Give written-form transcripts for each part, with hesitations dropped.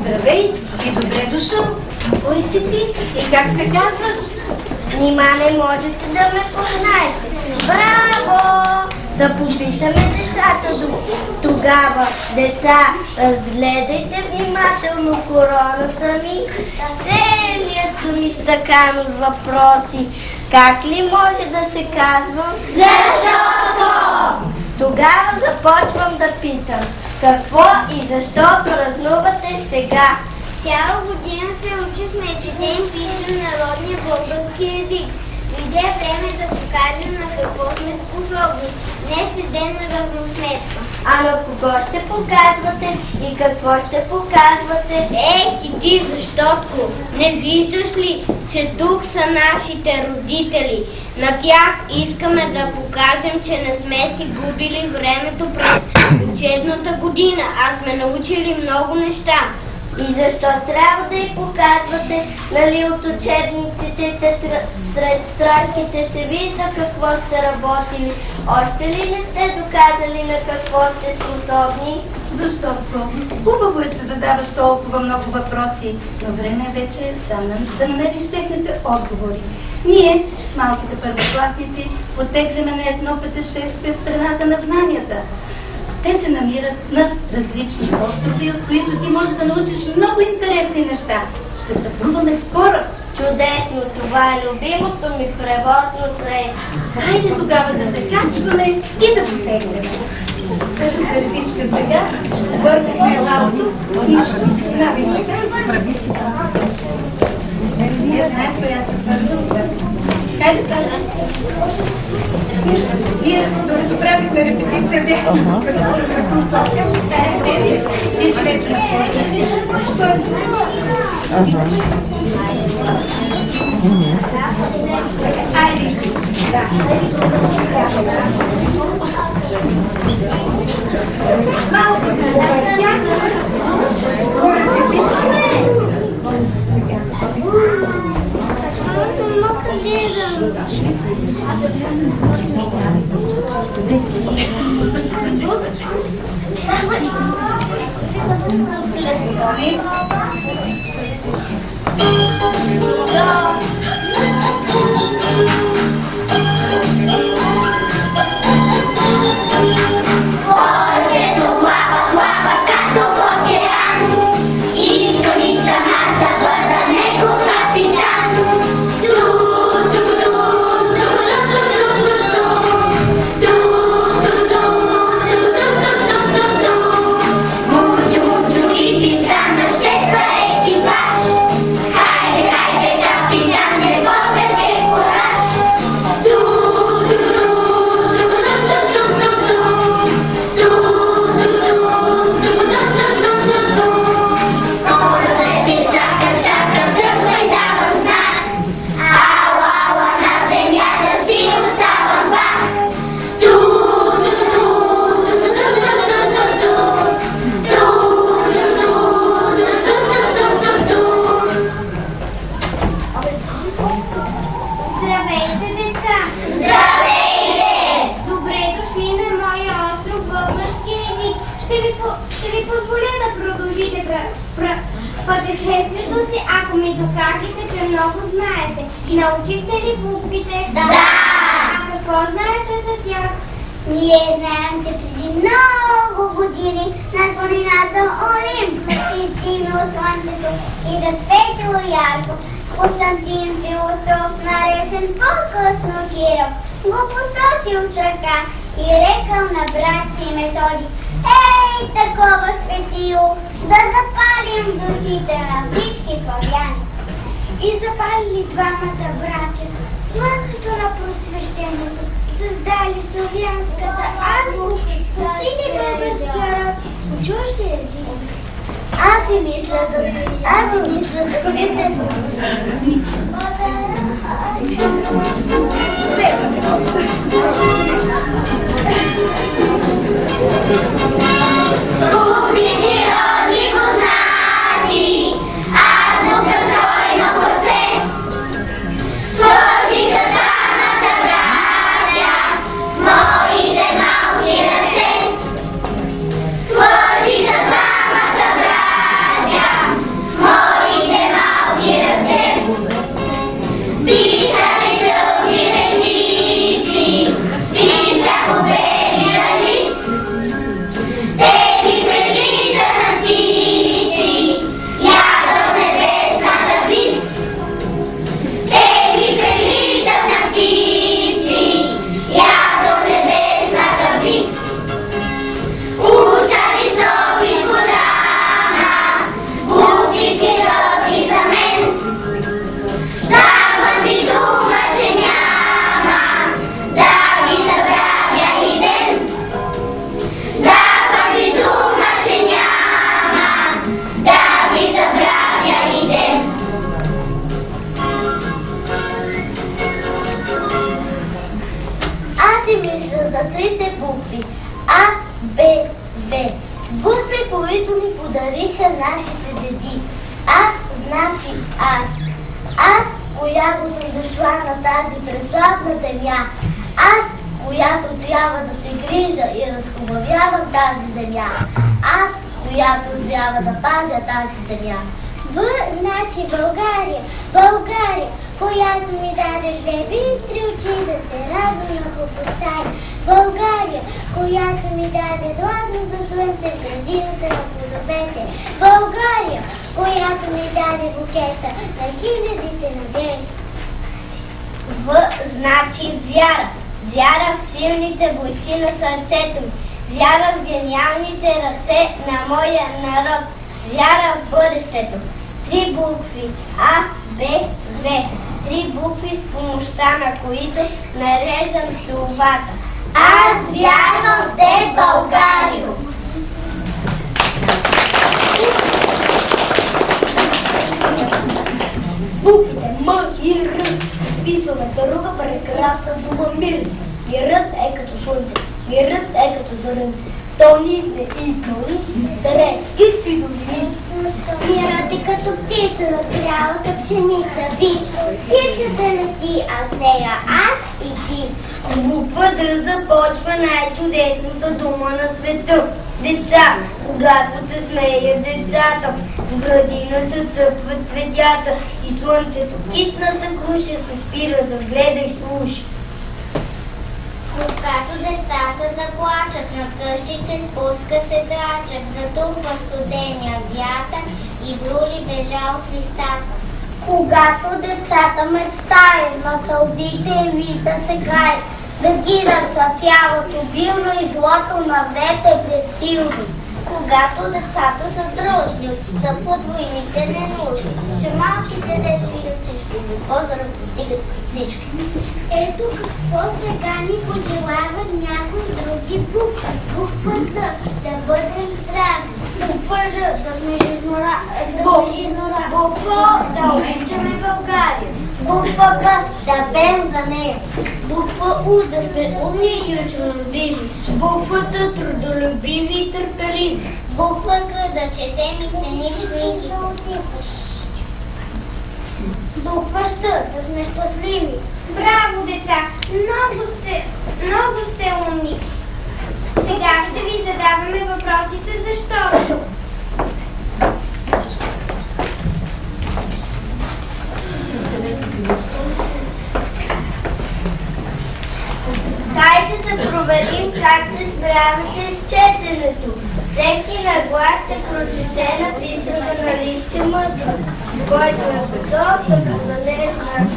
Здравей и добре дошъл! Кой си ти и как се казваш? Нима не можете да ме познаете. Браво! Да попитаме децата. Тогава, деца, разгледайте внимателно короната ми. Целият ми стакан от въпроси. Как ли може да се казвам? Защото! Тогава започвам да питам. Какво и защо празнувате сега? Цяла година се учихме, четем, пишем народния български език. Дойде време да покажем на какво сме способни. Днес е ден на равносметка. А на кого ще показвате и какво ще показвате? Ех и ти, защото не виждаш ли, че тук са нашите родители? На тях искаме да покажем, че не сме си губили времето през учебната година, а сме научили много неща. И защо трябва да й показвате? Нали от учебниците и тетрадките се вижда какво сте работили? Още ли не сте доказали на какво сте способни? Защото хубаво е, че задаваш толкова много въпроси, но време е вече сам да намериш техните отговори. Ние, с малките първокласници, потегляме на едно пътешествие в страната на знанията. Те се намират на различни острови, от които ти можеш да научиш много интересни неща. Ще пътуваме скоро. Чудесно, това е любимото ми превозно средство. Хайде тогава да се качваме и да потегляме. Като кърпичка сега, върнахме лауто и ще направим така. Ние знаем коя се твърда. Хайде да кажем. Ние, докато правихме репетиция, бяхме като София. И си вече на Айде. Малко се завъртяхме. Пътешествието си, ако ми докажете, че много знаете. Научихте ли буквите? Да! А какво знаете за тях? Ние знаем, че преди много години над планината Олимп си стигнало слънцето и да светило ярко. Константин философ, наречен по-късно Кирил, го посочил с ръка и рекал на брат си Методий: ей, такова светило, да запалим душите на всички славяни. И запалили двамата братя слънцето на просвещението, създали славянската азбука, спасили българския род по чужди езици. Аз си мисля за двете. Публични родни познати, азбука стройно хоце, сложиха двамата братя в моите малки ръце. Сложиха двамата братя бяха нашите деди. А значи аз. Аз, която съм дошла на тази преславна земя. Аз, която трябва да се грижа и разхубавявам тази земя. Аз, която трябва да пазя тази земя. Б значи България, България, която ми даде две бистри очи да се радвам на хлопостая. България, която ми даде златно за слънце в градината на плодовете. България, която ми даде букета на хилядите надежди. В значи вяра. Вяра в силните бойци на сърцето ми. Вяра в гениалните ръце на моя народ. Вяра в бъдещето. 3 букви А, Б, В. 3 букви с помощта на които нареждам словата. Аз вярвам в те, Българио! Буквите М и Р изписваме друга прекрасна дума мир. Мирът е като слънце, мирът е като зърнце. То никне и кълни, заре и придобини. Мирът е като птица на цялата пшеница. Виж, птицата лети, а с нея аз и ти. С буква Д започва най-чудесната дума на света. Деца, когато се смеят децата, в градината цъфват цветята и слънцето в китната круша се спира да гледа и слуша. Когато децата заплачат, над къщите спуска се драчат, затухва студения вятър и брули бежал в листата. Когато децата мечтаят, на сълзите им вижда се край, да гинат за цялото билно и злото наврете безсилно. Когато децата са дружни, отстъпват войните ненужни, че малките дечки и дечишки за поздрав потигат всички. Ето какво сега ни пожелават някои други букви. Буква З, да бъдем здрави. Буква Ж, да сме жизнерадостни. Буква да обичаме България. Буква Б, да пеем за нея. Буква У, да сме умни и ученолюбиви. Буква Т, трудолюбиви и търпеливи. Буква Г, да четем и ценим книги. Буква Щ, да сме щастливи. Браво, деца! Много сте умни. Сега ще ви задаваме въпроси с защо. Хайде да проверим как се справяте с четенето. Всеки на глас ще прочете написано на листче мъдро, който е готов да подаде знак.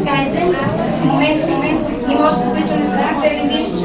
Хайде, момент, не може да бъде не знак, се виж.